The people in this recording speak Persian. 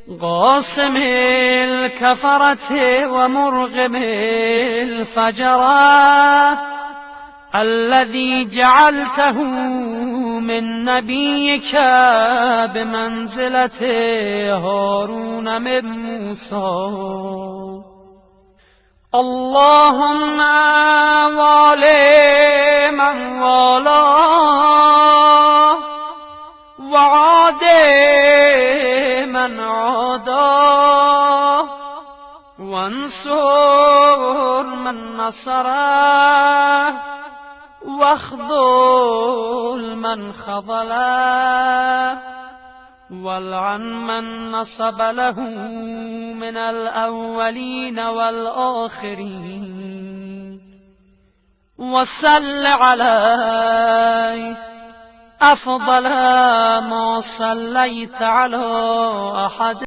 قاسم الكفرة ومرغم الفجرة الذي جعلته من نبيك بمنزلة هارون من موسى. اللهم والي من والاه وعادي من عاداه وانصر من نصره واخذل من خذله والعن من نصب له من الأولين والآخرين وصل عليه أفضل ما صليت على أحد